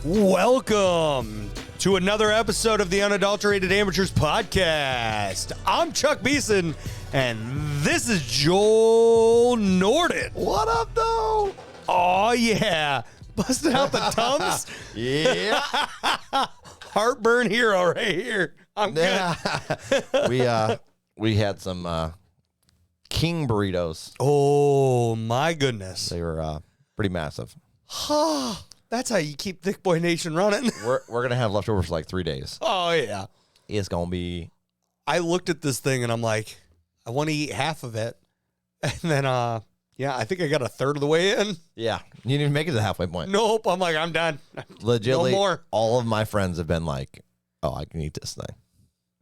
Welcome to another episode of the Unadulterated Amateurs Podcast. I'm Chuck Beeson, and this is Joel Norden. What up, though? Oh, yeah. Busting out the tums? Yeah. Heartburn hero right here. I'm good. We had some king burritos. Oh, my goodness. They were pretty massive. That's how you keep Thick Boy Nation running. We're going to have leftovers for like 3 days. Oh, yeah. It's going to be... I looked at this thing, and I'm like, I want to eat half of it. And then, I think I got a third of the way in. Yeah. You didn't even make it to the halfway point. Nope. I'm like, I'm done. Legitimately, no more. all of my friends have been like, oh, I can eat this thing.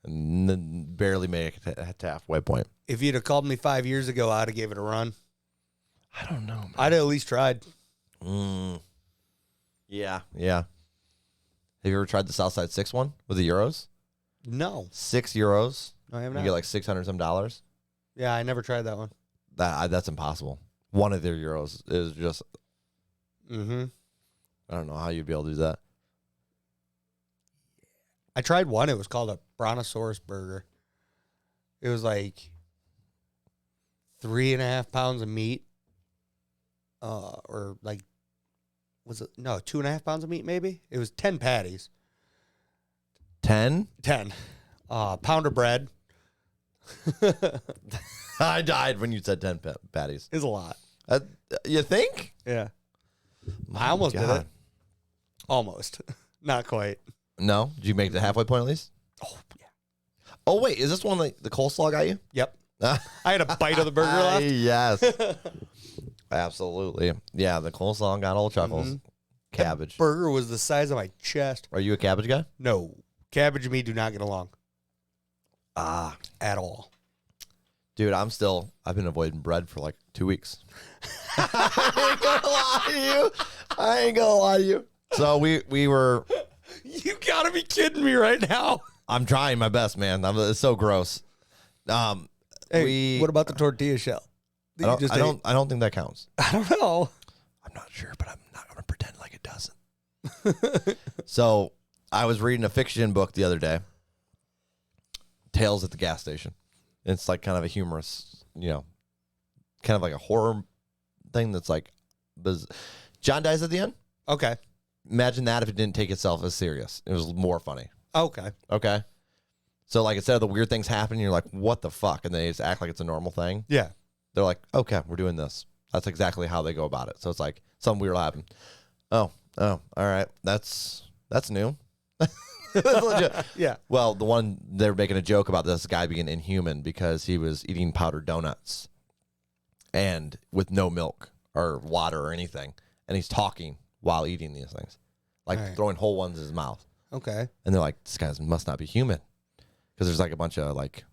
And then barely make it to halfway point. If you'd have called me 5 years ago, I'd have gave it a run. I don't know, man. I'd have at least tried. Yeah. Have you ever tried the Southside 6 one with the euros? No. €6. No, I have You not. get like $600 some dollars. Yeah, I never tried that one. That's impossible. One of their euros is just... Mm-hmm. I don't know how you'd be able to do that. I tried one. It was called a Brontosaurus burger. It was like 3.5 pounds of meat. Or like, was it? No, 2.5 pounds of meat, maybe? It was 10 patties. 10? 10. Pound of bread. I died when you said 10 patties. Is a lot. You think? Yeah. My I almost did God. it. Almost. Not quite. No? Did you make the halfway point at least? Oh, yeah. Oh, wait. Is this one like the coleslaw got you? Yep. I had a bite of the burger left. Yes. Absolutely. Yeah, the coleslaw got all chuckles. Mm-hmm. Cabbage. Burger was the size of my chest. Are you a cabbage guy? No. Cabbage and me do not get along. At all. Dude, I've been avoiding bread for like 2 weeks. I ain't gonna lie to you. So we were... You gotta be kidding me right now. I'm trying my best, man. It's so gross. Hey, what about the tortilla shell? I don't think that counts. I don't know. I'm not sure, but I'm not going to pretend like it doesn't. So I was reading a fiction book the other day, Tales at the Gas Station. It's like kind of a humorous, kind of like a horror thing that's like, John dies at the end. Okay. Imagine that if it didn't take itself as serious. It was more funny. Okay. Okay. So like instead of the weird things happening, you're like, what the fuck? And they just act like it's a normal thing. Yeah. They're like, okay, we're doing this. That's exactly how they go about it. So it's like something weird will happen. Oh, all right. That's new. Yeah. Well, the one they're making a joke about this guy being inhuman because he was eating powdered donuts and with no milk or water or anything. And he's talking while eating these things, like throwing whole ones in his mouth. Okay. And they're like, this guy must not be human because there's like a bunch of like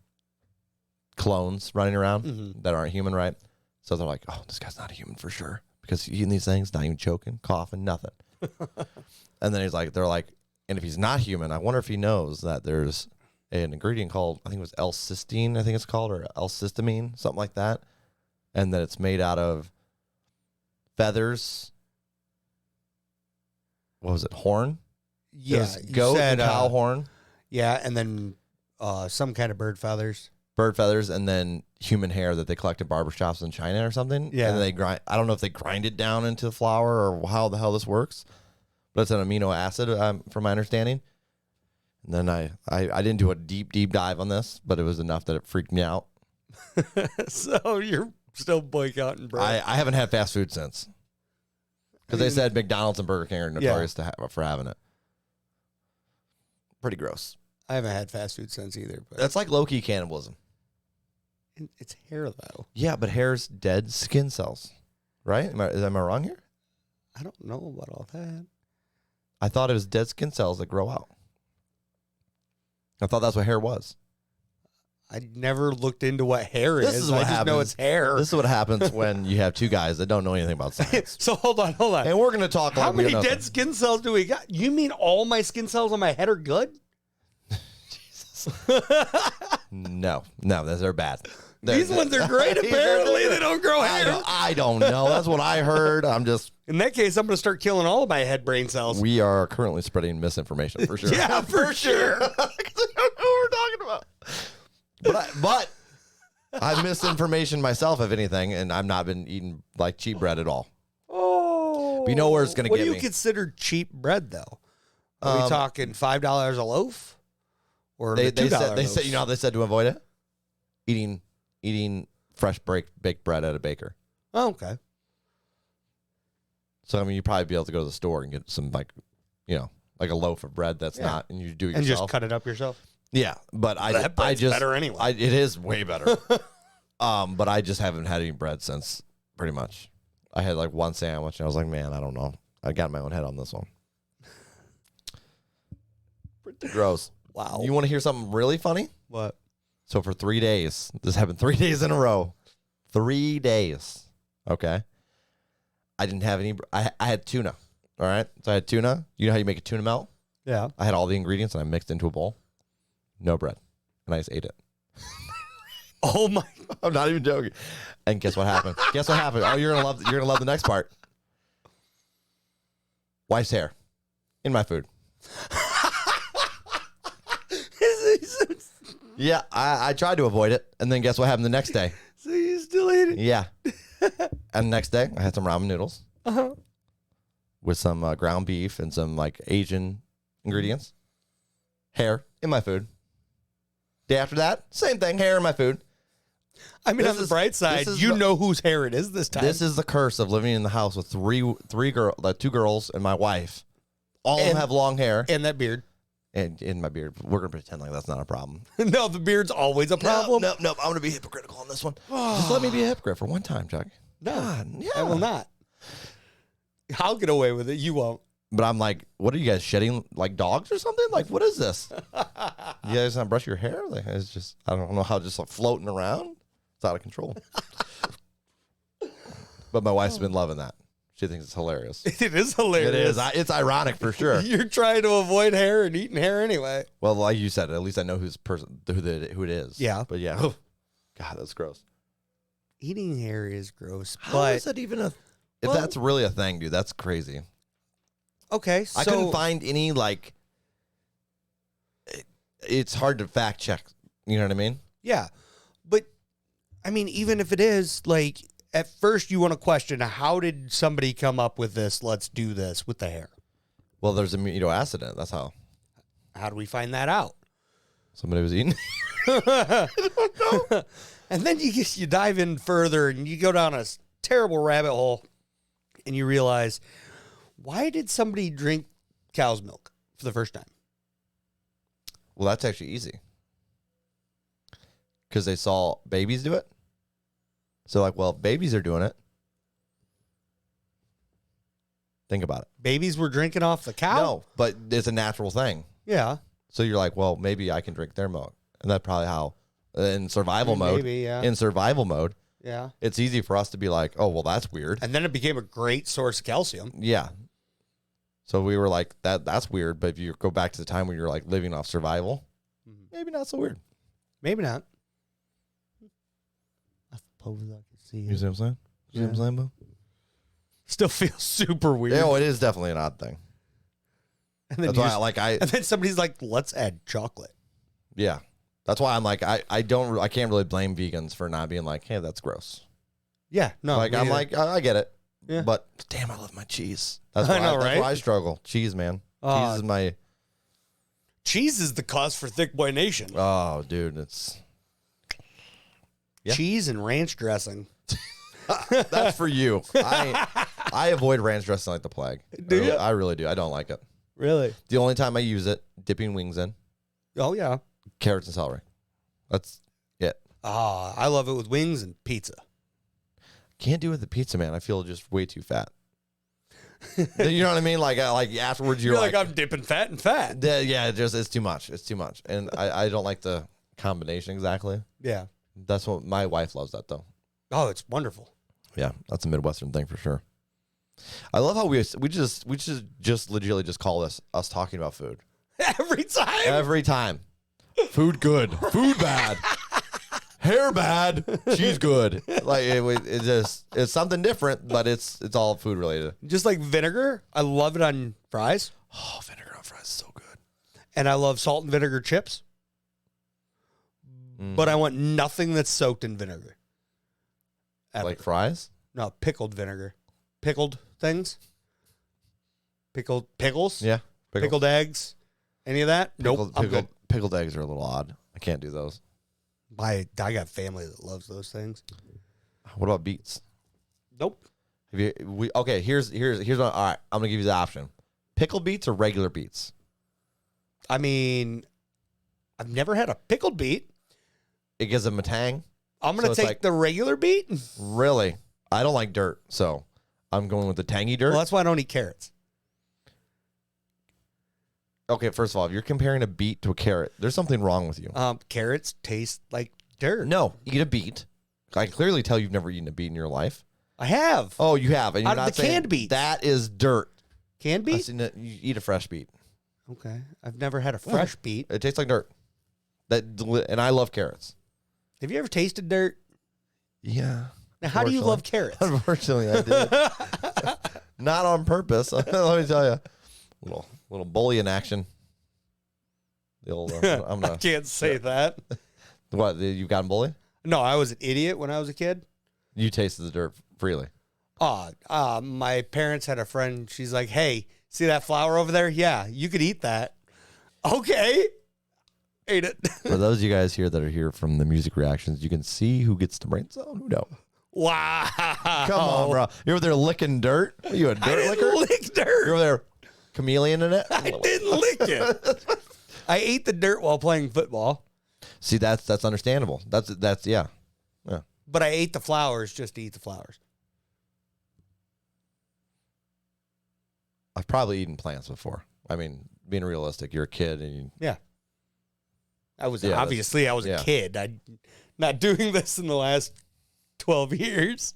clones running around that aren't human, right? So they're like, oh, this guy's not a human for sure because he's eating these things, not even choking, coughing, nothing. And then they're like, and if he's not human, I wonder if he knows that there's an ingredient called, I think it was L-cysteine, I think it's called, or L-cysteamine, something like that. And that it's made out of feathers. What was it? Horn? Yeah. Goat and cow horn. Yeah. And then some kind of bird feathers. Bird feathers and then human hair that they collect at barbershops in China or something. Yeah. And they grind. I don't know if they grind it down into the flour or how the hell this works, but it's an amino acid, from my understanding. And then I didn't do a deep dive on this, but it was enough that it freaked me out. So you're still boycotting bread. I haven't had fast food since. Because they said McDonald's and Burger King are notorious for having it. Pretty gross. I haven't had fast food since either. But That's like low-key cannibalism. it's hair, though. Yeah, but hair's dead skin cells, right? Am I wrong here? I don't know about all that. I thought it was dead skin cells that grow out. I thought that's what hair was. I never looked into what hair is. This is what I just happens. know it's hair. This is what happens when you have two guys that don't know anything about science. So hold on. And we're going to talk How like we many know dead nothing. skin cells do we got? You mean all my skin cells on my head are good? Jesus. No, they're bad. These ones are great. Apparently, they don't grow hair. I don't know. That's what I heard. I'm just. In that case, I'm going to start killing all of my head brain cells. We are currently spreading misinformation for sure. Yeah, for sure. I don't know what we're talking about. But I've misinformation myself, if anything, and I've not been eating like cheap bread at all. Oh. But you know where it's going to get me. What do you consider cheap bread, thow? Are we talking $5 a loaf? Or they $2 said, loaves? you know how they said to avoid it? Eating fresh baked bread at a baker. Oh, okay. So, I mean, you'd probably be able to go to the store and get some, like a loaf of bread that's not, and you do it yourself. And just cut it up yourself? Yeah, but I just better anyway. It is way better. But I just haven't had any bread since, pretty much. I had like one sandwich, and I was like, man, I don't know. I got my own head on this one. Pretty gross. Wow. You want to hear something really funny? What? So for 3 days, this happened 3 days in a row. 3 days. Okay. I didn't have any. I had tuna. All right. So I had tuna. You know how you make a tuna melt? Yeah. I had all the ingredients and I mixed into a bowl. No bread. And I just ate it. Oh my! I'm not even joking. And guess what happened? Guess what happened? Oh, you're gonna love the next part. Wife's hair in my food. Yeah, I tried to avoid it, and then guess what happened the next day? So you still ate it? Yeah. And the next day, I had some ramen noodles with some ground beef and some like Asian ingredients. Hair in my food. Day after that, same thing, hair in my food. I mean, on the bright side, you know whose hair it is this time. This is the curse of living in the house with two girls and my wife. All of them have long hair. And that beard. And in my beard. We're going to pretend like that's not a problem. No, the beard's always a problem. No. I'm going to be hypocritical on this one. Just let me be a hypocrite for one time, Chuck. No, God, yeah. I will not. I'll get away with it. You won't. But I'm like, what are you guys shedding like dogs or something? Like, what is this? You guys not brush your hair? Like, it's just, I don't know how, just like floating around. It's out of control. But my wife's been loving that. She thinks it's hilarious. It is hilarious. It is. It's ironic for sure. You're trying to avoid hair and eating hair anyway. Well, like you said, at least I know who it is. Yeah. But yeah. God, that's gross. Eating hair is gross. How is that even if that's really a thing, dude? That's crazy. Okay, so I couldn't find any, like, it's hard to fact check. You know what I mean? Yeah. But, I mean, even if it is, like, at first you want to question, how did somebody come up with this, let's do this with the hair? Well, there's amino acid in it. That's how. How do we find that out? Somebody was eating. I don't know. And then you dive in further and you go down a terrible rabbit hole and you realize, why did somebody drink cow's milk for the first time? Well, that's actually easy. Because they saw babies do it. So, like, well, if babies are doing it, think about it. Babies were drinking off the cow? No, but it's a natural thing. Yeah. So you're like, well, maybe I can drink their milk. And that's probably how, in survival mode. Maybe, yeah. In survival mode, Yeah. it's easy for us to be like, oh, well, that's weird. And then it became a great source of calcium. Yeah. So we were like, that's weird. But if you go back to the time when you're like living off survival, maybe not so weird. Maybe not. I suppose I can see You it. see what I'm saying? You see what I'm saying, Boo? Still feels super weird. Yeah, well, it is definitely an odd thing. And then That's you why just- and then somebody's like, let's add chocolate. yeah. That's why I'm like, I can't really blame vegans for not being like, hey, that's gross. Yeah. No. Like, I'm like, I get it. Yeah. But damn, I love my cheese. That's I why know, that's right? why I struggle. Cheese, man. Cheese is my. cheese is the cause for Thick Boy Nation. Oh, dude, it's. Yeah. Cheese and ranch dressing. That's for you. I avoid ranch dressing like the plague. Do you? I really do. I don't like it. Really? The only time I use it, dipping wings in, Oh, yeah. carrots and celery. That's it. Ah, I love it with wings and pizza. Can't do it with the pizza, man. I feel just way too fat. You know what I mean? Like afterwards, you're like, I'm dipping fat and fat. yeah, it's too much. It's too much, and I don't like the combination exactly. Yeah. That's what my wife loves that though. Oh, it's wonderful. Yeah, that's a Midwestern thing for sure. I love how we just legitimately just call this us talking about food Every time. every time. Food good, food bad. hair bad, she's good. Like it's something different, but it's all food related. Just like vinegar, I love it on fries. Oh, vinegar on fries is so good. And I love salt and vinegar chips. But I want nothing that's soaked in vinegar. Ever. Like fries? No, pickled vinegar. Pickled things. Pickles. Yeah. Pickled eggs. Any of that? Nope. I'm good. Pickled eggs are a little odd. I can't do those. I got family that loves those things. What about beets? Nope. Okay, here's what. All right, I'm gonna give you the option: pickled beets or regular beets. I mean, I've never had a pickled beet. It gives them a tang. I'm gonna take the regular beet. Really, I don't like dirt, so I'm going with the tangy dirt. Well, that's why I don't eat carrots. Okay, first of all, if you're comparing a beet to a carrot, there's something wrong with you. Carrots taste like dirt. No, eat a beet. I can clearly tell you've never eaten a beet in your life. I have. Oh, you have. And you're Out of not the saying canned beets. that is dirt. Canned beet? You eat a fresh beet. Okay. I've never had a fresh beet. It tastes like dirt. And I love carrots. Have you ever tasted dirt? Yeah. Now, how do you love carrots? Unfortunately, I did. Not on purpose. Let me tell you. Little bullying action. The old, I can't say that. What, you've gotten bullied? No, I was an idiot when I was a kid. You tasted the dirt freely. My parents had a friend. She's like, hey, see that flower over there? Yeah, you could eat that. Okay. Ate it. For those of you guys here that are here from the music reactions, you can see who gets the brain zone. Who knows? Wow. Come on, bro. You're over there licking dirt? Are you a dirt I didn't licker? lick dirt. You're over there chameleon in it? I didn't lick it. I ate the dirt while playing football. See, that's understandable. That's yeah. But I ate the flowers just to eat the flowers. I've probably eaten plants before. I mean, being realistic, you're a kid and Yeah. I was Yeah, a kid. I'm not doing this in the last 12 years.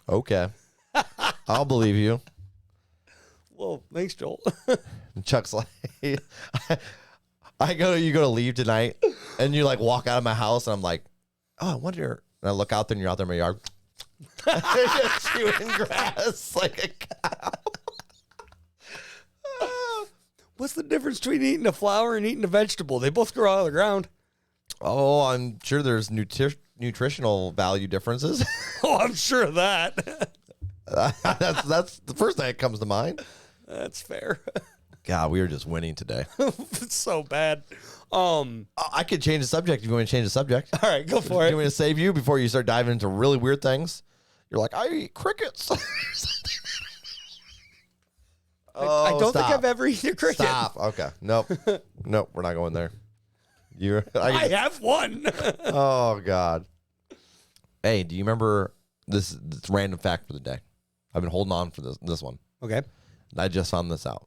Okay. I'll believe you. Well, thanks, Joel. Chuck's like, you go to leave tonight, and you like walk out of my house, and I'm like, oh, I wonder. And I look out there, and you're out there in my yard, just chewing grass like a cow. What's the difference between eating a flower and eating a vegetable? They both grow out of the ground. Oh, I'm sure there's nutritional value differences. Oh, I'm sure of that. That's the first thing that comes to mind. That's fair. God, we are just winning today. It's so bad. I could change the subject if you want to change the subject. All right, go for it. You want me to save you before you start diving into really weird things? You're like, I eat crickets. I don't think I've ever eaten a cricket. Stop. Okay. Nope. Nope. We're not going there. I have one. Oh, God. Hey, do you remember this random fact for the day? I've been holding on for this one. Okay. I just found this out.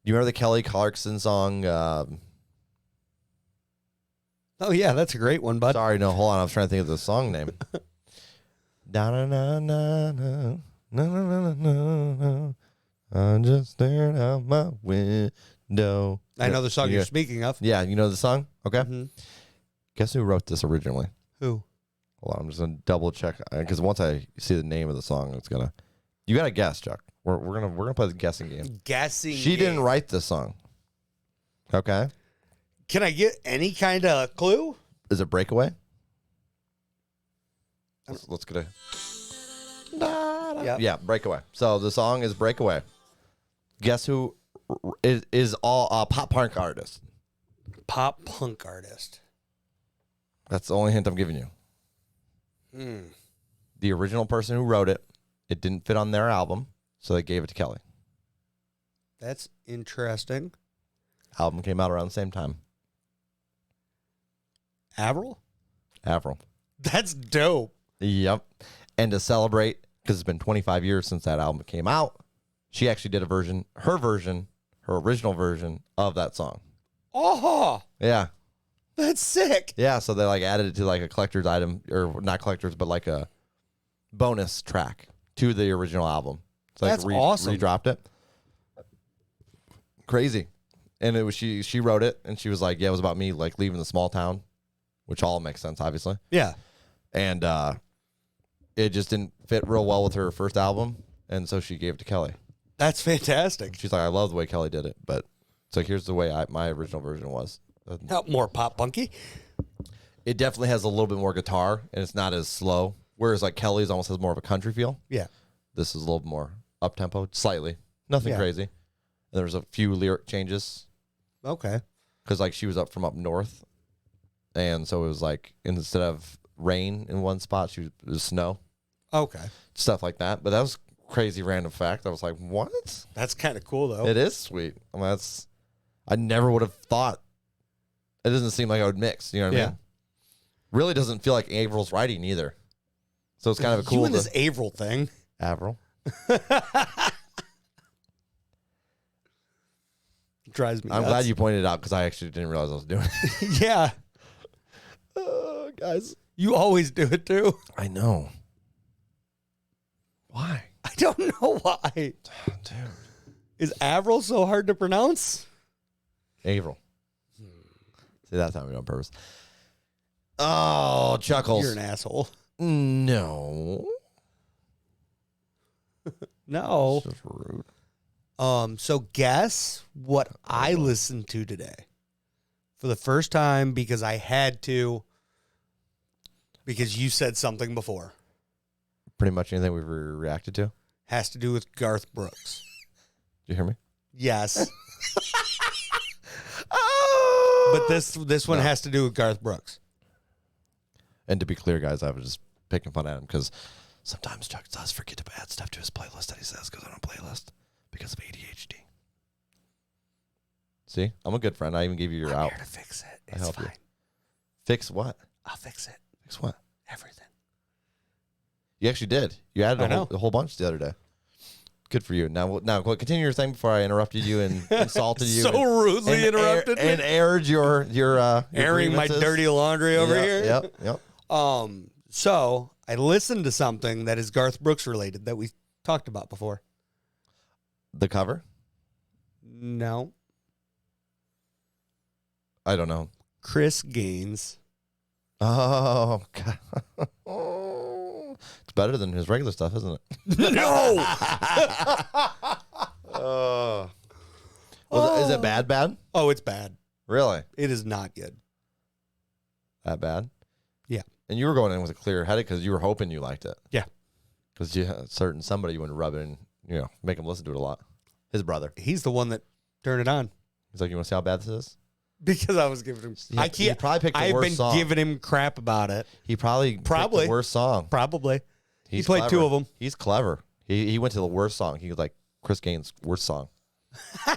You remember the Kelly Clarkson song? Oh, yeah. That's a great one, bud. Sorry, no, hold on. I was trying to think of the song name. Da na na na na na na na na. I'm just staring out my window. I know the song you're speaking of. Yeah, you know the song? Okay. Mm-hmm. Guess who wrote this originally? Who? Hold on, I'm just gonna double check because once I see the name of the song, it's gonna. You gotta guess, Chuck. We're gonna play the guessing game. She didn't write this song. Okay. Can I get any kind of clue? Is it Breakaway? Let's get a. Yep. Yeah, Breakaway. So the song is Breakaway. Guess who is all pop punk artist? Pop punk artist. That's the only hint I'm giving you. The original person who wrote it, it didn't fit on their album, so they gave it to Kelly. That's interesting. Album came out around the same time. Avril? Avril. That's dope. Yep. And to celebrate, because it's been 25 years since that album came out, she actually did her original version of that song. Oh, Yeah. that's sick. Yeah, so they like added it to like a collector's item, or not collector's, but like a bonus track to the original album. So That's awesome. Redropped it. Crazy. And it was she wrote it, and she was like, yeah, it was about me like leaving the small town which all makes sense, obviously. Yeah. And it just didn't fit real well with her first album, and so she gave it to Kelly. That's fantastic. She's like, I love the way Kelly did it, but so here's the way my original version was. More pop punky. It definitely has a little bit more guitar, and it's not as slow. Whereas like Kelly's almost has more of a country feel. Yeah. This is a little more up tempo, slightly, nothing crazy. And there's a few lyric changes. Okay. Because like she was up from up north, and so it was like instead of rain in one spot, it was snow. Okay. Stuff like that. But that was crazy random fact. I was like, what? That's kind of cool though. It is sweet. I mean, I never would have thought. It doesn't seem like I would mix. You know what I mean? Really doesn't feel like Avril's writing either. So it's kind of a cool. You and this Avril thing. Avril. Drives me I'm nuts. glad you pointed it out because I actually didn't realize I was doing it. Yeah. Guys. You always do it too. I know. Why? I don't know why. Dude. Is Avril so hard to pronounce? Avril. See, that's not me on purpose. Oh, Chuckles. You're an asshole. No. No. That's just rude. So guess what I listened to today for the first time because I had to, because you said something before. Pretty much anything we've reacted to. Has to do with Garth Brooks. Did you hear me? Yes. Oh! But this one has to do with Garth Brooks. And to be clear, guys, I was just picking fun at him because sometimes Chuck does forget to add stuff to his playlist that he says goes on a playlist because of ADHD. See, I'm a good friend. I even gave you your out. I'm here to fix it. I It's help fine. you. Fix what? I'll fix it. Fix what? Everything. You actually did. You added a whole bunch the other day. Good for you. Now, continue your thing before I interrupted you and insulted you. So rudely interrupted me. And aired your airing my grievances. dirty laundry over here. Yep. So I listened to something that is Garth Brooks related that we talked about before. The cover? No. I don't know. Chris Gaines. Oh, God. It's better than his regular stuff, isn't it? No. Is it bad? Oh, it's bad. Really? It is not good. That bad? Yeah. And you were going in with a clear headed because you were hoping you liked it. Yeah. Because you had somebody you wouldn't rub it in, make him listen to it a lot. His brother. He's the one that turned it on. He's like, you want to see how bad this is? Because I was giving him. He probably picked the worst song. I've been giving him crap about it. He probably picked the worst song. Probably. He played clever. 2 of them. He's clever. He went to the worst song. He was like, Chris Gaines' worst song. You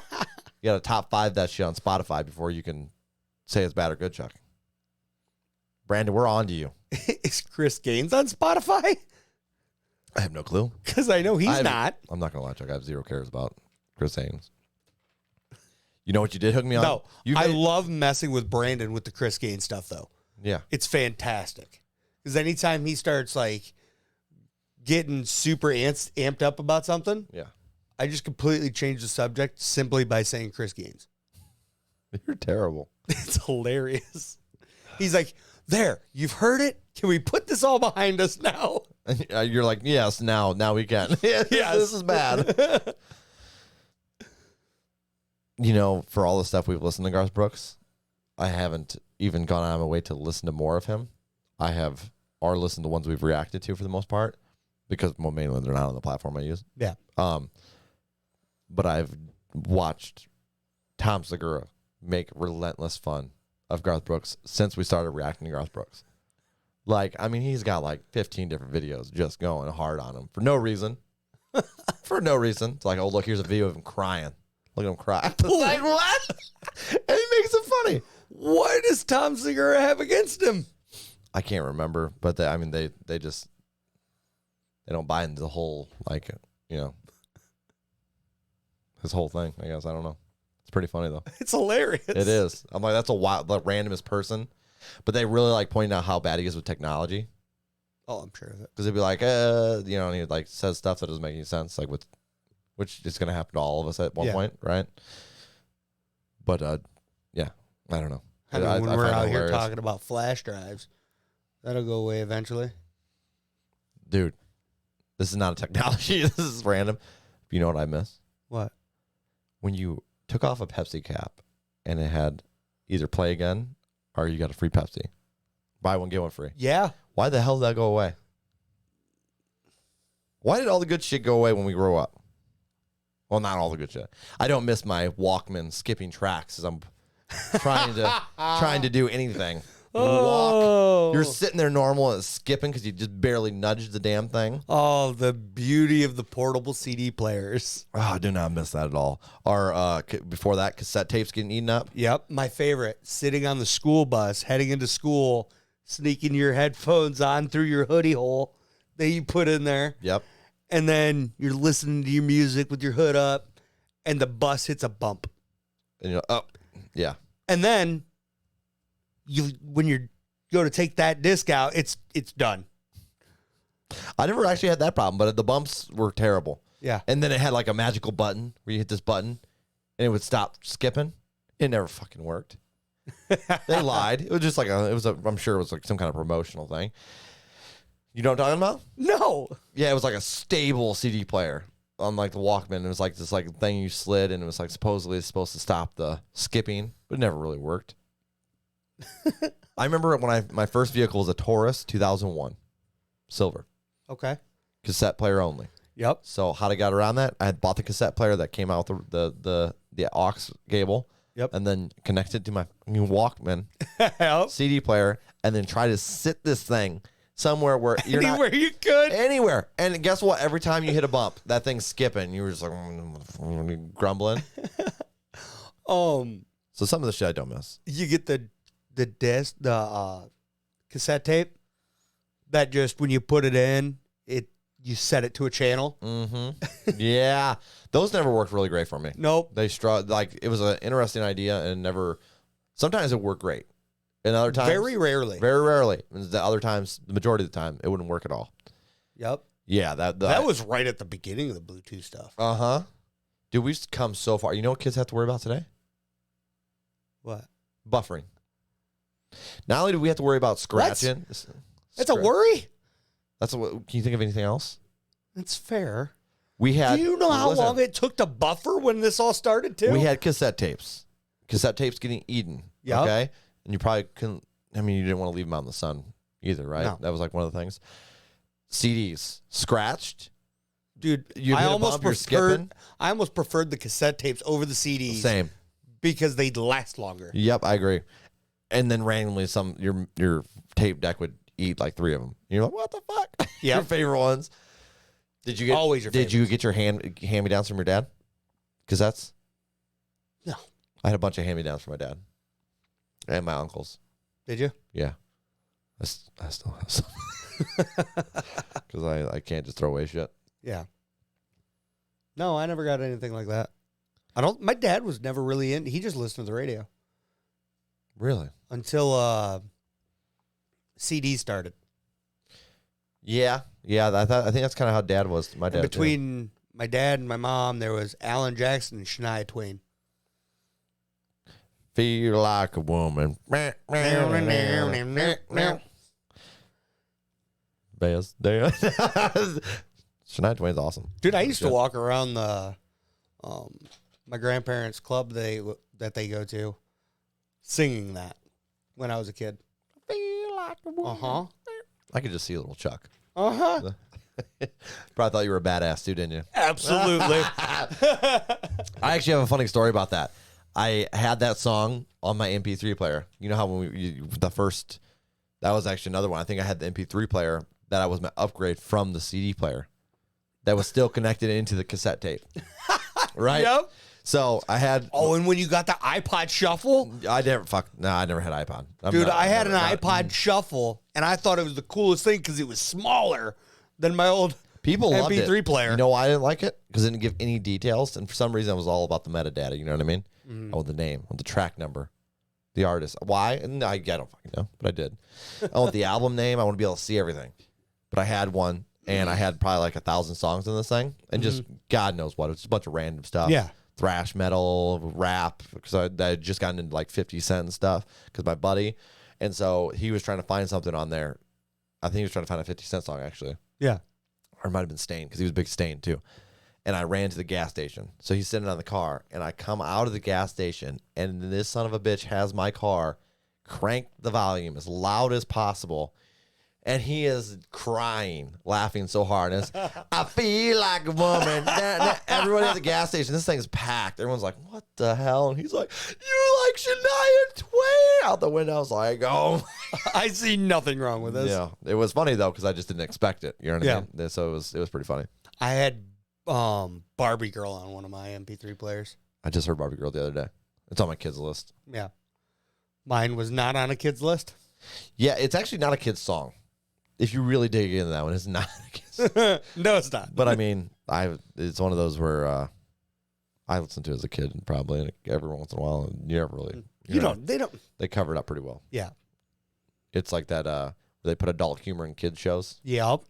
got to top 5 that shit on Spotify before you can say it's bad or good, Chuck. Brandon, we're on to you. Is Chris Gaines on Spotify? I have no clue. Because I know he's not. I'm not going to lie, Chuck. I have zero cares about Chris Gaines. You know what you did hook me on? No. I love messing with Brandon with the Chris Gaines stuff, though. Yeah. It's fantastic. Because anytime he starts, like, getting super amped up about something, Yeah. I just completely change the subject simply by saying Chris Gaines. You're terrible. It's hilarious. He's like, there, you've heard it. Can we put this all behind us now? And you're like, yes, now we can. Yes, this is bad. For all the stuff we've listened to Garth Brooks, I haven't even gone out of my way to listen to more of him. I have or listened to ones we've reacted to for the most part because mainly they're not on the platform I use. Yeah. But I've watched Tom Segura make relentless fun of Garth Brooks since we started reacting to Garth Brooks. He's got like 15 different videos just going hard on him for no reason. For no reason. It's like, oh, look, here's a video of him crying. Look at him cry. Like, what? And he makes it funny. What does Tom Segura have against him? I can't remember, but they don't buy into the whole, his whole thing, I guess. I don't know. It's pretty funny, though. It's hilarious. It is. I'm like, that's the randomest person. But they really like pointing out how bad he is with technology. Oh, I'm sure of it. Because they'd be like, and he like says stuff that doesn't make any sense, which is going to happen to all of us at one point, right? But, yeah, I don't know. I mean, when I we're find it out here hilarious. talking about flash drives, that'll go away eventually. Dude, this is not a technology. This is random. You know what I miss? What? When you took off a Pepsi cap and it had either play again or you got a free Pepsi. Buy one, get one free. Yeah. Why the hell did that go away? Why did all the good shit go away when we grow up? Well, not all the good shit. I don't miss my Walkman skipping tracks as I'm trying to do anything. Oh. Walk. You're sitting there normal and it's skipping because you just barely nudged the damn thing. Oh, the beauty of the portable CD players. Oh, I do not miss that at all. Or before that, cassette tapes getting eaten up. Yep. My favorite, sitting on the school bus, heading into school, sneaking your headphones on through your hoodie hole that you put in there. Yep. And then you're listening to your music with your hood up, and the bus hits a bump. And you're like, oh, yeah. And then when you go to take that disc out, it's done. I never actually had that problem, but the bumps were terrible. Yeah. And then it had like a magical button where you hit this button and it would stop skipping. It never fucking worked. They lied. It was just like I'm sure it was like some kind of promotional thing. You know what I'm talking about? No. Yeah, it was like a stable CD player on like the Walkman. It was like this like thing you slid and it was like supposedly it's supposed to stop the skipping, but it never really worked. I remember when my first vehicle was a Taurus 2001, silver, Okay. cassette player only. Yep. So how I got around that, I had bought the cassette player that came out with the aux cable. Yep. And then connected to my new Walkman Yep. CD player, and then try to sit this thing somewhere where you're Anywhere not you could. anywhere. And guess what? Every time you hit a bump, that thing's skipping. You were just like grumbling. So some of the shit I don't miss. You get the disc, the cassette tape that just when you put it in, you set it to a channel. Mm-hmm. Yeah, those never worked really great for me. Nope. They like it was an interesting idea and never. Sometimes it worked great, and other times Very rarely. very rarely. And the other times, the majority of the time, it wouldn't work at all. Yep. Yeah, That was right at the beginning of the Bluetooth stuff. Uh-huh. Dude, we've come so far. You know what kids have to worry about today? What? Buffering. Not only do we have to worry about scratching. That's a worry? Can you think of anything else? That's fair. We had. Do you know how listen, long it took to buffer when this all started, too? We had cassette tapes. Cassette tapes getting eaten. Yep. Okay? And you probably couldn't. I mean, you didn't want to leave them out in the sun either, right? No. That was like one of the things. CDs. Scratched. Dude, You I hit a almost bump, you're skipping. preferred the cassette tapes over the CDs. Same. Because they'd last longer. Yep, I agree. And then randomly, your tape deck would eat like 3 of them. You're like, what the fuck? Yep. Your favorite ones. Did you get Always your Did you favorites. get your hand-me-downs from your dad? Cassettes? No. I had a bunch of hand-me-downs from my dad and my uncles. Did you? Yeah, I still have some because I can't just throw away shit. Yeah. No, I never got anything like that. My dad was never really in. He just listened to the radio Really? until CDs started. Yeah. I think that's kind of how Dad was. My dad And between my dad and my mom, there was Alan Jackson and Shania Twain. Feel like a woman. Best day. Shania Twain's awesome. Dude, I used to walk around the my grandparents' club that they go to singing that when I was a kid. Feel like a woman. Uh-huh. I could just see a little Chuck. Uh-huh. Probably thought you were a badass too, didn't you? Absolutely. I actually have a funny story about that. I had that song on my MP3 player. You know how when that was actually another one. I think I had the MP3 player that was my upgrade from the CD player that was still connected into the cassette tape. Right? Yep. So I had. Oh, and when you got the iPod Shuffle? I never had iPod. Dude, I had an iPod Shuffle, and I thought it was the coolest thing because it was smaller than my old People loved it. MP3 player. You know why I didn't like it? Because it didn't give any details. And for some reason, it was all about the metadata. You know what I mean? Oh, the name, the track number, the artist. Why? And I don't fucking know, but I did. I want the album name. I want to be able to see everything. But I had one, and I had probably like 1,000 songs in this thing. And just God knows what. It was just a bunch of random stuff. Yeah. thrash metal, rap, because I had just gotten into like 50 Cent and stuff because my buddy. And so he was trying to find something on there. I think he was trying to find a 50 Cent song, actually. Yeah. Or it might have been Stain, because he was a big Stain, too. And I ran to the gas station. So he's sitting on the car, and I come out of the gas station, and this son of a bitch has my car cranked the volume as loud as possible. And he is crying, laughing so hard. And it's, I feel like a woman. Everybody at the gas station, this thing's packed. Everyone's like, what the hell? And he's like, you like Shania Twain? Out the window, I was like, oh. I see nothing wrong with this. Yeah, it was funny, though, because I just didn't expect it. You know what I Yeah. mean? So it was pretty funny. I had Barbie Girl on one of my MP3 players. I just heard Barbie Girl the other day. It's on my kids' list. Yeah. Mine was not on a kid's list. Yeah, it's actually not a kid's song. If you really dig into that one, it's not a kid's song. No, it's not. But I mean, it's one of those where I listened to it as a kid, and probably every once in a while, and you never really. They cover it up pretty well. Yeah. It's like that. They put adult humor in kids shows. Yep.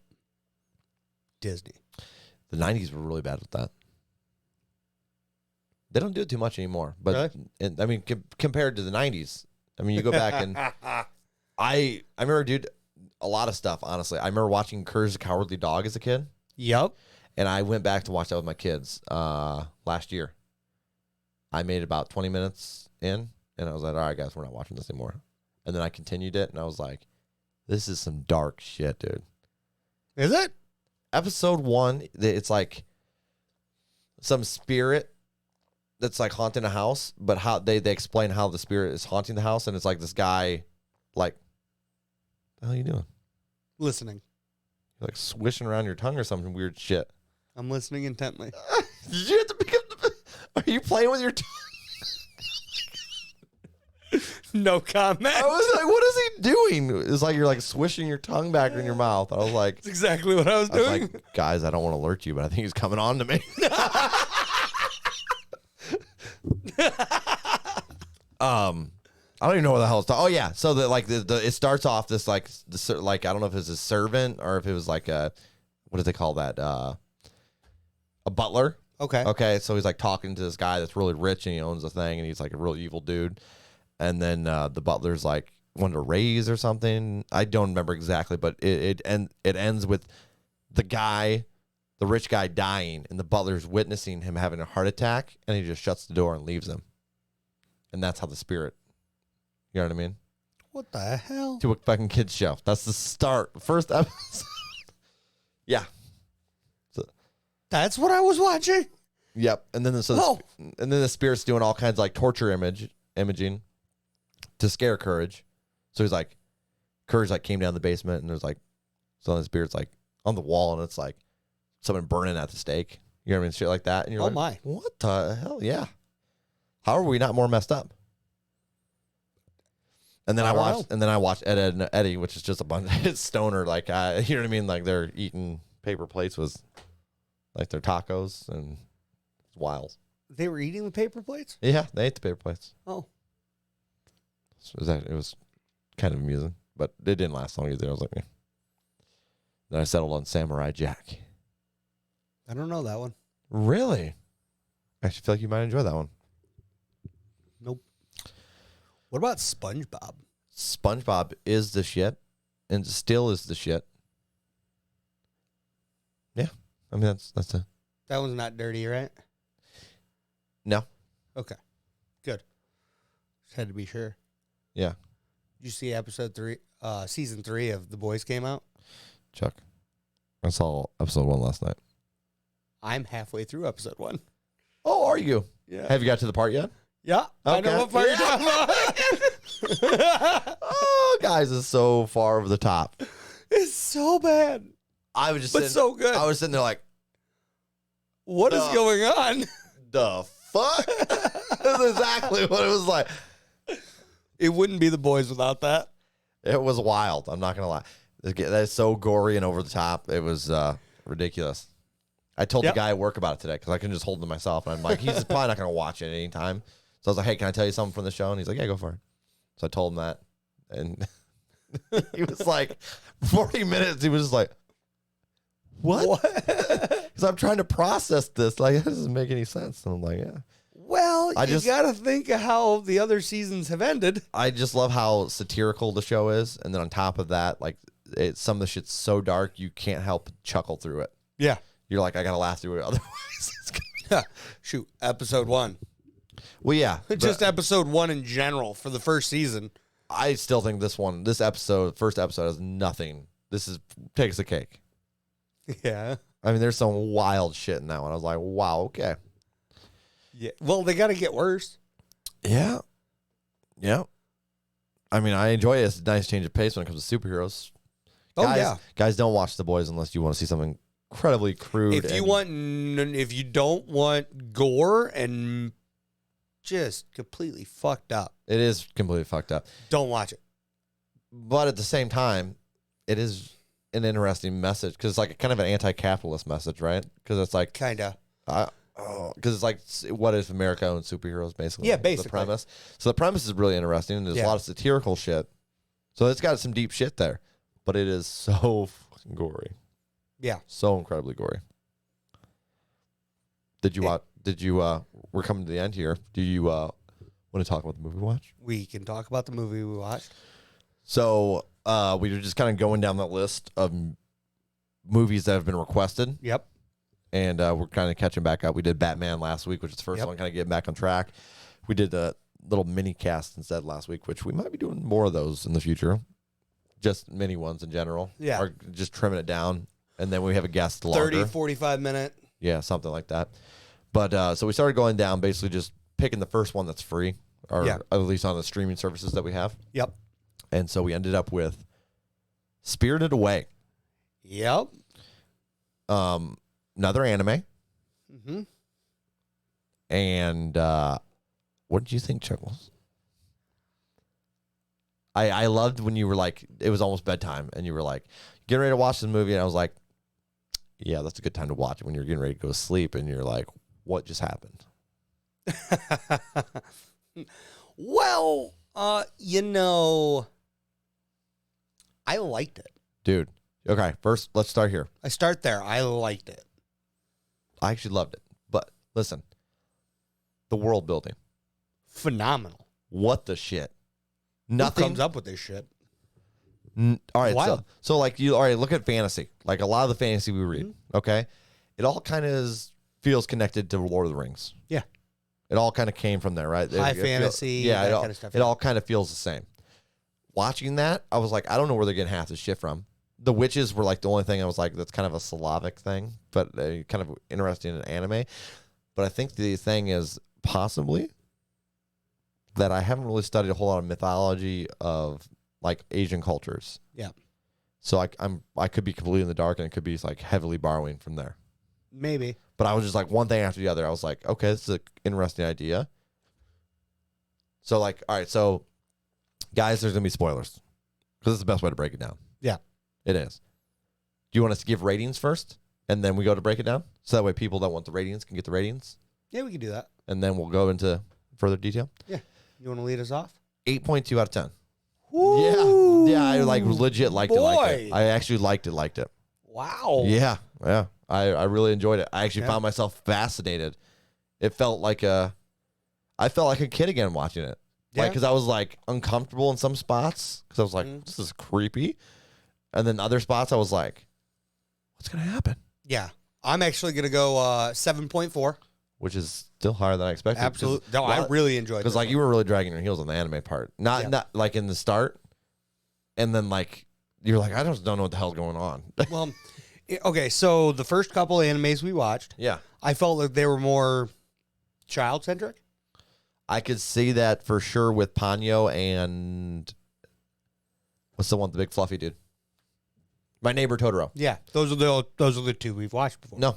Disney. The 90s were really bad with that. They don't do it too much anymore. But Really? I mean, compared to the 90s, I mean, you go back and I remember, dude, a lot of stuff. Honestly, I remember watching Courage the Cowardly Dog as a kid. Yep. And I went back to watch that with my kids last year. I made about 20 minutes in, and I was like, all right, guys, we're not watching this anymore. And then I continued it, and I was like, this is some dark shit, dude. Is it? Episode 1, it's like some spirit that's like haunting a house, but how they explain how the spirit is haunting the house, and it's like this guy, like, what the hell are you doing? Listening. You're like swishing around your tongue or something weird shit. I'm listening intently. Did you have to pick up the... Are you playing with your tongue? No comment. I was like, what is he doing? It's like you're like swishing your tongue back in your mouth. I was like... That's exactly what I was doing. Like, guys, I don't want to alert you, but I think he's coming on to me. I don't even know what the hell it's talking. Oh yeah, so it starts off this like I don't know if it's a servant or if it was like a, what do they call that, a butler. Okay, so he's like talking to this guy that's really rich and he owns a thing and he's like a real evil dude, and then the butler's like wanted a raise or something. I don't remember exactly, but it ends with the rich guy dying and the butler's witnessing him having a heart attack, and he just shuts the door and leaves him, and that's how the spirit. You know what I mean? What the hell? To a fucking kids show. That's the start. First episode. Yeah. So, That's what I was watching. yep. And then the spirit's doing all kinds of like torture imaging to scare Courage. So he's like, Courage like came down the basement and there's like, so the spirit's like on the wall and it's like someone burning at the stake. You know what I mean? Shit like that. And you're Oh like, my. what the hell? Yeah. How are we not more messed up? And then I watched Ed, Ed and Eddie, which is just a bunch of stoner, like, you know what I mean? Like they're eating paper plates with like their tacos, and it's wild. They were eating the paper plates? Yeah, they ate the paper plates. Oh. So it was kind of amusing, but it didn't last long either. I was like, eh. Then I settled on Samurai Jack. I don't know that one. Really? I actually feel like you might enjoy that one. Nope. What about SpongeBob? SpongeBob is the shit, and still is the shit. Yeah, I mean that's a That one's not dirty, right? no. Okay. Good. Just had to be sure. Yeah, Did you see season 3 of The Boys came out? Chuck. I saw episode 1 last night. I'm halfway through episode 1. Oh, are you? Yeah. Have you got to the part yet? Yeah. I know Okay. what part you're talking about. Oh, guys, it's so far over the top. It's so bad. I was just But sitting, so good. I was sitting there like, What is going on? the fuck? That's exactly what it was like. It wouldn't be The Boys without that. It was wild. I'm not gonna lie. That is so gory and over the top. It was ridiculous. I told the guy at work about it today because I couldn't just hold it to myself. And I'm like, he's probably not gonna watch it anytime. So I was like, hey, can I tell you something from the show? And he's like, yeah, go for it. So I told him that, and he was like, 40 minutes. He was just like, what? because I'm trying to process this. Like, it doesn't make any sense. And I'm like, yeah. Well, you got to think of how the other seasons have ended. I just love how satirical the show is. And then on top of that, like, some of the shit's so dark, you can't help but chuckle through it. Yeah. You're like, I got to laugh through it. Otherwise, it's gonna... Shoot, episode 1. Well, yeah. Just episode 1 in general for the first season. I still think this first episode has nothing. Takes the cake. Yeah. I mean, there's some wild shit in that one. I was like, wow, okay. Yeah. Well, they got to get worse. Yeah. Yeah. I mean, I enjoy it. It's a nice change of pace when it comes to superheroes. Guys, don't watch The Boys unless you want to see something incredibly crude. If you don't want gore and just completely fucked up, it is completely fucked up. Don't watch it. But at the same time, it is an interesting message because it's like kind of an anti-capitalist message, right? Because it's like kind of. Because it's like, what if America owned superheroes, basically? Yeah, basically. The premise. So the premise is really interesting. There's a lot of satirical shit. So it's got some deep shit there. But it is so fucking gory. Yeah. So incredibly gory. We're coming to the end here. Do you want to talk about the movie we watched? We can talk about the movie we watched. So we were just kind of going down that list of movies that have been requested. Yep. And we're kind of catching back up. We did Batman last week, which is the first one, kind of getting back on track. We did a little mini cast instead last week, which we might be doing more of those in the future. Just mini ones in general. Yeah. Or just trimming it down. And then we have a guest longer. 30, 45 minute. Yeah, something like that. But so we started going down, basically just picking the first one that's free, or at least on the streaming services that we have. Yep. And so we ended up with Spirited Away. Yep. Another anime. Mm-hmm. And what did you think, Chuckles? I loved when you were like, it was almost bedtime, and you were like, getting ready to watch this movie, and I was like, yeah, that's a good time to watch it when you're getting ready to go to sleep, and you're like, what just happened? Well, I liked it. Dude, okay, first, let's start here. I start there. I liked it. I actually loved it. But listen, the world building. Phenomenal. What the shit? Nothing comes up with this shit. All right, Wild. so like look at fantasy. Like a lot of the fantasy we read, okay? It all kind of feels connected to Lord of the Rings. Yeah. It all kind of came from there, right? High fantasy, that kind of stuff. It all kind of feels the same. Watching that, I was like, I don't know where they're getting half this shit from. The witches were like the only thing I was like, that's kind of a Slavic thing, but kind of interesting in anime. But I think the thing is possibly that I haven't really studied a whole lot of mythology of like Asian cultures. Yeah. So I could be completely in the dark, and it could be like heavily borrowing from there. Maybe. But I was just like one thing after the other. I was like, okay, this is an interesting idea. So like, all right, so guys, there's gonna be spoilers because it's the best way to break it down. Yeah, it is. Do you want us to give ratings first, and then we go to break it down, so that way people that want the ratings can get the ratings? Yeah, we can do that. And then we'll go into further detail. Yeah. You want to lead us off? 8.2 out of 10. Woo! Yeah, I like legit liked it. I actually liked it. Wow. Yeah. I really enjoyed it. I actually found myself fascinated. It felt like I felt like a kid again watching it. Yeah. Like, because I was like uncomfortable in some spots because I was like, this is creepy, and then other spots I was like, what's gonna happen? Yeah, I'm actually gonna go 7.4. Which is still higher than I expected. Absolutely. No, I really enjoyed it. Because like you were really dragging your heels on the anime part. Not like in the start. And then like you're like, I just don't know what the hell's going on. Well, okay, so the first couple of animes we watched, I felt like they were more child-centric. I could see that for sure with Ponyo and what's the one, the big fluffy dude? My Neighbor Totoro. Yeah, those are the two we've watched before. No.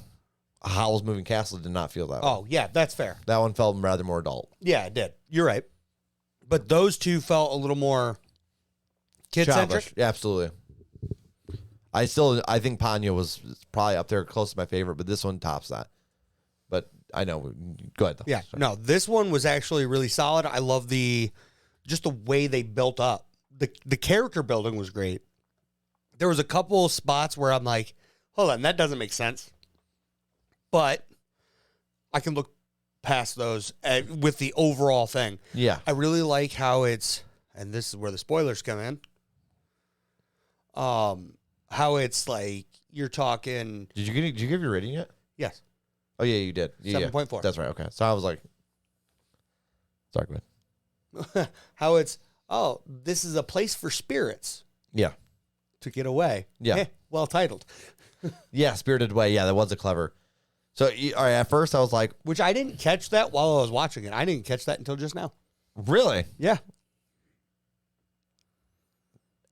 Howl's Moving Castle did not feel that way. Oh, yeah, that's fair. That one felt rather more adult. Yeah, it did. You're right. But those two felt a little more kid-centric. Yeah, absolutely. I think Ponyo was probably up there close to my favorite, but this one tops that. But I know. Go ahead, though. Yeah, Sorry. no, this one was actually really solid. I love just the way they built up. The character building was great. There was a couple spots where I'm like, hold on, that doesn't make sense. but I can look past those with the overall thing. Yeah. I really like how it's, and this is where the spoilers come in. How it's like you're talking. Did you give your rating yet? Yes. Oh yeah, you did. Yeah, 7.4. That's right. Okay. So I was like, sorry, go ahead. How it's, oh, this is a place for spirits Yeah. to get away. Yeah. Well titled. Yeah. Spirited Away. Yeah, that was a clever. So all right, at first I was like, Which I didn't catch that while I was watching it. I didn't catch that until just now. really Yeah.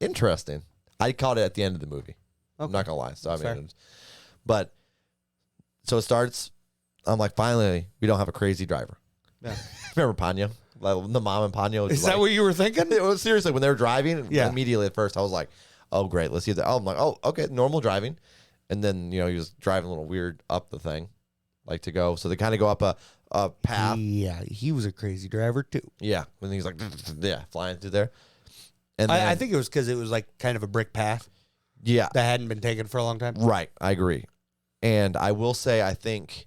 interesting. I caught it at the end of the movie. Okay. I'm not gonna lie. So I Fair. mean, but so it starts. I'm like, finally, we don't have a crazy driver. Yeah. Remember Ponyo? Like, the mom and Ponyo. Is that what you were thinking? It was seriously when they were driving. Yeah. Immediately at first, I was like, "Oh, great, let's see that." Oh, I'm like, "Oh, okay, normal driving," and then he was driving a little weird up the thing, like to go. So they kind of go up a path. Yeah, he was a crazy driver too. Yeah, and he's like, yeah, flying through there. And then, I think it was because it was like kind of a brick path yeah, that hadn't been taken for a long time. right. I agree, and I will say I think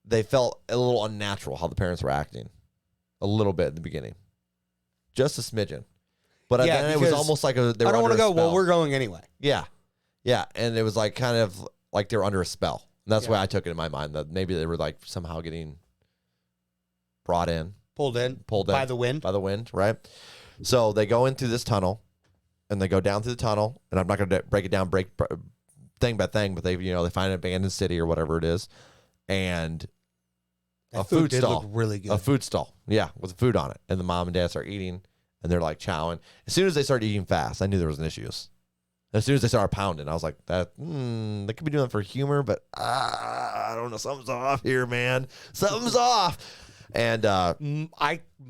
they felt a little unnatural how the parents were acting, a little bit in the beginning, just a smidgen. But Yeah, then it was because almost like they were I don't want to go. Well, we're going anyway. Yeah, yeah, and it was like kind of like they were under a spell. And that's Yeah. why I took it in my mind that maybe they were like somehow getting brought in, Pulled in by the wind. right? So they go into this tunnel, and they go down through the tunnel. And I'm not going to break it down, thing by thing, but they they find an abandoned city or whatever it is, and That a food did stall, look really good. a food stall, yeah, with food on it. And the mom and dad start eating, and they're like chowing. As soon as they started eating fast, I knew there was an issues. As soon as they started pounding, I was like, "That they could be doing it for humor, but I don't know, something's off here, man. Something's off." And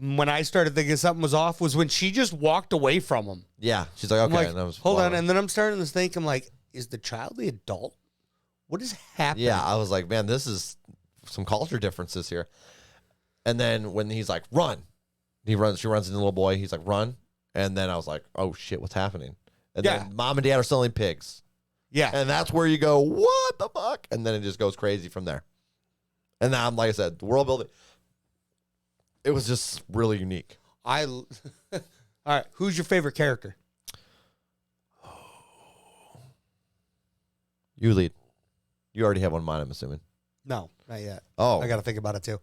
When I started thinking something was off was when she just walked away from him. yeah, she's like, I'm "Okay," like, and I was hold on, following. and then I'm starting to think, I'm like, is the child the adult? What is happening? Yeah, I was like, man, this is some culture differences here. And then when he's like, run, she runs into the little boy. He's like, run. And then I was like, oh shit, what's happening? And Yeah. then mom and dad are selling pigs. Yeah. And that's where you go, what the fuck? And then it just goes crazy from there. And now, like I said, the world building, it was just really unique. All right, who's your favorite character? You lead. You already have one in mind, I'm assuming. No, not yet. Oh, I got to think about it too.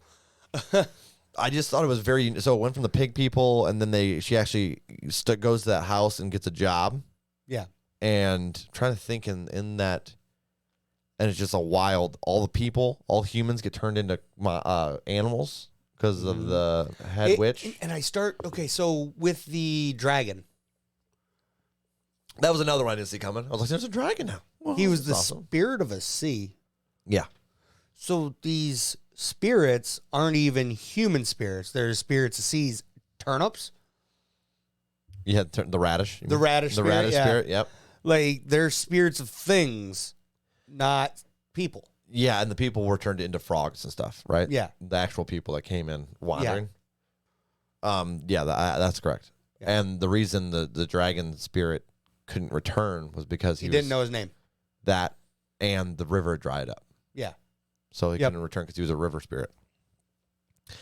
I just thought it was very. So it went from the pig people, and then she actually goes to that house and gets a job. Yeah. And trying to think in that, and it's just a wild. All the people, all humans, get turned into animals because of the head witch. And okay, so with the dragon, That was another one I didn't see coming. I was like, "There's a dragon now." Well, he was the that's awesome. spirit of a sea. Yeah. So these spirits aren't even human spirits. They're spirits of seas. Turnips? You had the radish. The radish The spirit, radish yeah. spirit. Yep. Like, they're spirits of things, not people. Yeah, and the people were turned into frogs and stuff, right? Yeah. The actual people that came in wandering. Yeah, that's correct. Yeah. And the reason the dragon spirit couldn't return was because He didn't know his name. that, and the river dried up, Yeah. so he Yep. couldn't return because he was a river spirit.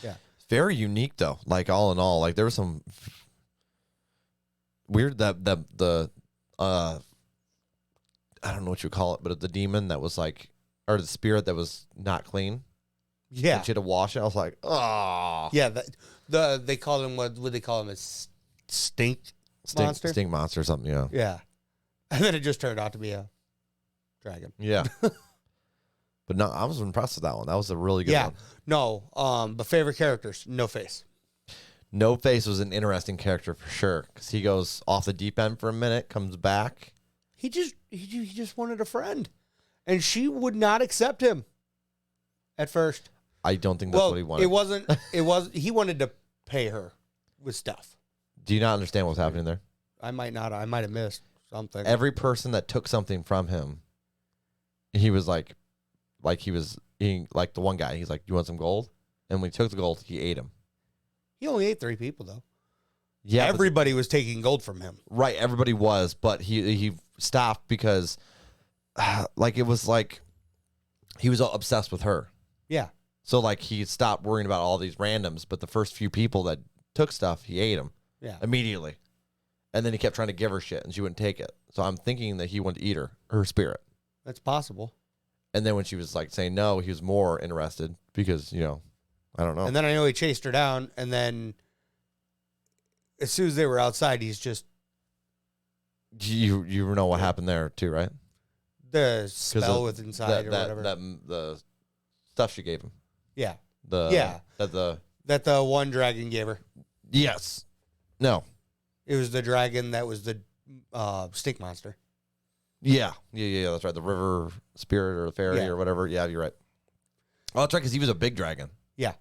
Yeah. Very unique though. Like all in all, like there was some weird that the I don't know what you call it, but the demon that was like, or the spirit that was not clean. Yeah. And she had to wash it. I was like, oh. Yeah. They called him, what would they call him? A stink monster? Stink monster or something, yeah. Yeah. And then it just turned out to be a dragon. Yeah. But no, I was impressed with that one. That was a really good Yeah. one. No. But favorite characters, No Face. No Face was an interesting character for sure because he goes off the deep end for a minute, comes back. He just wanted a friend, and she would not accept him at first. I don't think that's what he wanted. He wanted to pay her with stuff. Do you not understand what's happening there? I might have missed something. Every person that took something from him, he was like he was eating, like the one guy, he's like, "You want some gold?" And when he took the gold, he ate him. He only ate 3 people though. Yeah, Everybody was taking gold from him. right. Everybody was, but he stopped because, like it was like, he was obsessed with her. Yeah. So like he stopped worrying about all these randoms, but the first few people that took stuff, he ate them immediately. And then he kept trying to give her shit, and she wouldn't take it. So I'm thinking that he wanted to eat her spirit. That's possible. And then when she was like saying no, he was more interested because, I don't know. And then I know he chased her down, and then as soon as they were outside, he's just You know what happened there too, right? the spell was inside or whatever. The stuff she gave him. Yeah. That the one dragon gave her. Yes. No. It was the dragon that was the stink monster. Yeah. That's right. The river spirit or the fairy or whatever. Yeah, you're right. Oh, that's right, because he was a big dragon. Yeah.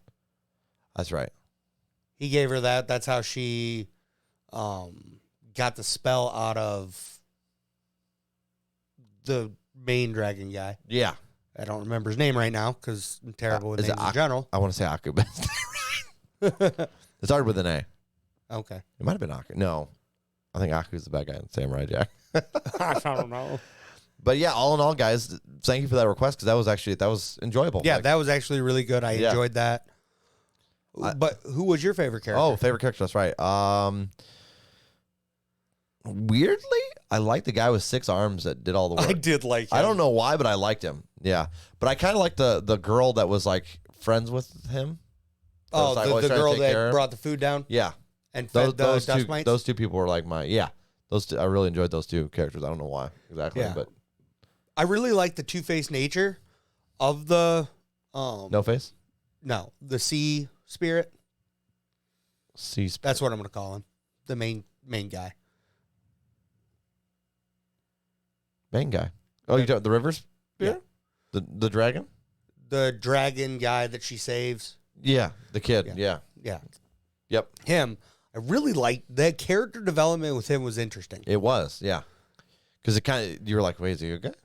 That's right. He gave her that. That's how she got the spell out of the main dragon guy. Yeah. I don't remember his name right now because I'm terrible with names in general. I want to say Aku. It started with an A. Okay. It might have been Aku. No. I think Aku's the bad guy in Samurai Jack. I don't know. But yeah, all in all, guys, thank you for that request because that was enjoyable. Yeah, that was actually really good. I enjoyed that. But who was your favorite character? Oh, favorite character. That's right. Weirdly, I liked the guy with 6 arms that did all the work. I did like him. I don't know why, but I liked him. Yeah. But I kind of liked the girl that was like friends with him. Oh, the girl that brought the food down? Yeah. And fed those dust two, mites? those two people were like those two, I really enjoyed those two characters. I don't know why exactly, but I really like the two-faced nature of the No Face? No, the sea spirit. Sea spirit. That's what I'm going to call him. The main guy. Main guy. Oh, you talking the river spirit? Yeah. The dragon? The dragon guy that she saves. Yeah, the kid. Yeah. Yep. Him. I really liked the character development with him was interesting. It was, yeah. Because you were like, wait, is he a good guy?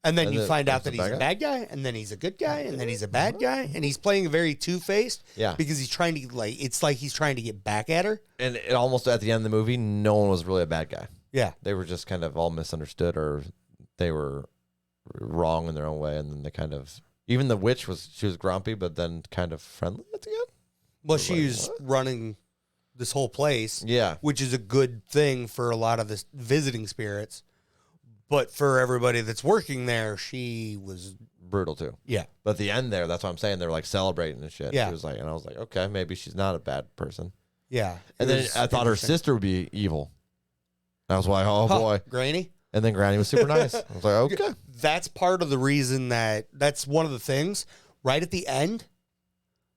And then you find out that he's a bad guy, and then he's a good guy, and then he's a bad guy, and he's playing a very two-faced. Yeah. Because he's trying to it's like he's trying to get back at her. And it almost at the end of the movie, no one was really a bad guy. Yeah. They were just kind of all misunderstood, or they were wrong in their own way, and then they kind of even the witch she was grumpy, but then kind of friendly at the end. Well, she's running this whole place. Yeah. Which is a good thing for a lot of the visiting spirits. But for everybody that's working there, she was brutal too. Yeah. But at the end there, that's what I'm saying. They're like celebrating and shit. Yeah. She was like, and I was like, okay, maybe she's not a bad person. Yeah. And then I thought her sister would be evil. I was like, oh boy. Granny? And then Granny was super nice. I was like, okay. That's part of the reason that's one of the things. Right at the end,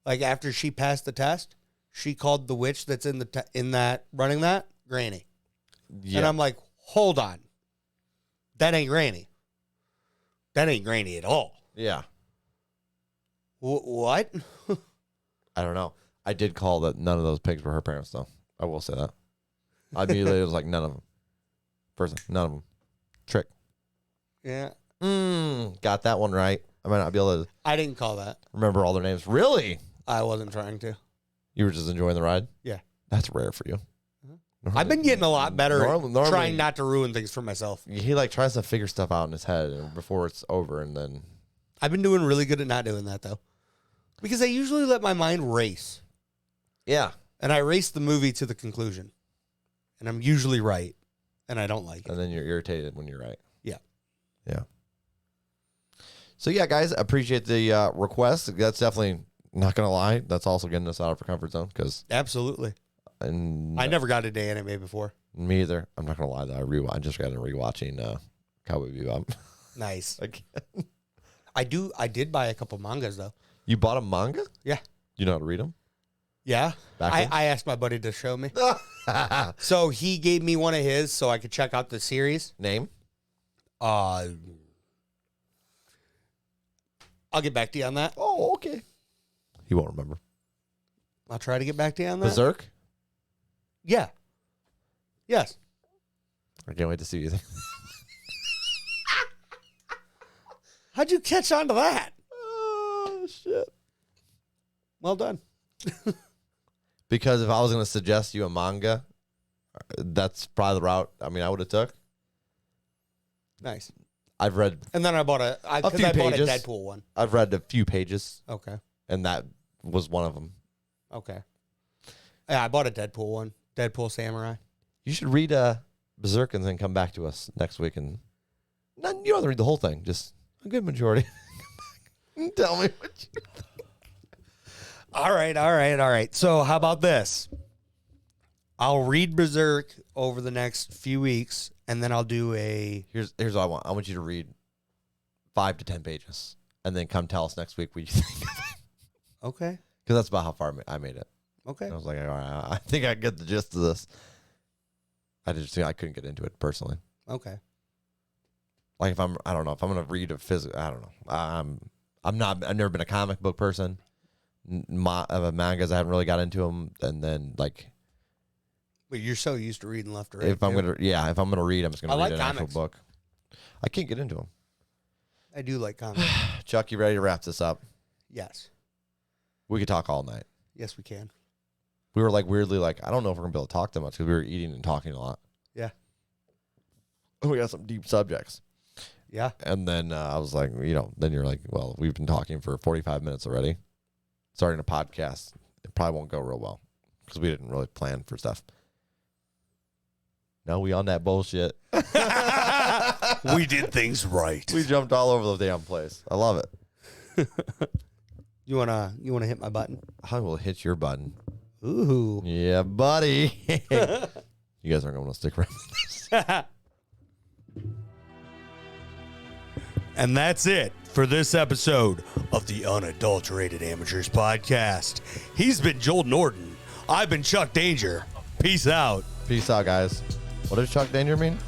like after she passed the test, she called the witch that's in that running that Granny. Yeah. And I'm like, hold on. That ain't Granny. That ain't Granny at all. Yeah. What? I don't know. I did call that none of those pigs were her parents, though. I will say that. I immediately was like, none of them. None of them. Trick. Yeah. Got that one right. I might not be able to. I didn't call that. Remember all their names. Really? I wasn't trying to. You were just enjoying the ride? Yeah. That's rare for you. I've been getting a lot better normally, trying not to ruin things for myself. He like tries to figure stuff out in his head before it's over, and then I've been doing really good at not doing that though, because I usually let my mind race. Yeah, and I race the movie to the conclusion, and I'm usually right, and I don't like it. And then you're irritated when you're right. Yeah. So yeah, guys, appreciate the request. That's definitely not gonna lie. That's also getting us out of our comfort zone because absolutely. And I never got a day anime before. Me either. I'm not gonna lie though. I just got into rewatching Cowboy Bebop. Nice. I did buy a couple mangas though. You bought a manga? Yeah. You know how to read them? Yeah. I asked my buddy to show me. So he gave me one of his so I could check out the series. Name? I'll get back to you on that. Oh, okay. He won't remember. I'll try to get back to you on that. Berserk? Yeah. Yes. I can't wait to see you. How'd you catch on to that? Oh, shit. Well done. Because if I was going to suggest you a manga, that's probably the route I would have took. Nice. I've read And then I bought a pages. Deadpool one. I've read a few pages, Okay. and that was one of them. Okay. Yeah, I bought a Deadpool one. Deadpool Samurai. You should read Berserk and then come back to us next week. And you don't have to read the whole thing, just a good majority. Tell me what you think. All right. So how about this? I'll read Berserk over the next few weeks, and then I'll do a... Here's what I want. I want you to read 5 to 10 pages, and then come tell us next week what you think. Okay. Because that's about how far I made it. Okay. And I was like, all right, I think I get the gist of this. I couldn't get into it personally. Okay. Like if I don't know if I'm gonna read a physical. I don't know. I've never been a comic book person. Mangas, I haven't really got into them, and then like. But you're so used to reading left or right. If I'm gonna read, I'm just gonna read an comics. actual book. I can't get into them. I do like comics. Chuck, you ready to wrap this up? Yes. We could talk all night. Yes, we can. We were like weirdly like, I don't know if we're gonna be able to talk that much because we were eating and talking a lot. Yeah. We got some deep subjects. Yeah. And then I was like, then you're like, well, we've been talking for 45 minutes already. Starting a podcast, it probably won't go real well because we didn't really plan for stuff. No, we on that bullshit. We did things right. We jumped all over the damn place. I love it. You wanna hit my button? I will hit your button. Ooh. Yeah, buddy. You guys aren't going to stick around with this. And that's it for this episode of the Unadulterated Amateurs Podcast. He's been Joel Norton. I've been Chuck Danger. Peace out. Peace out, guys. What does Chuck Danger mean?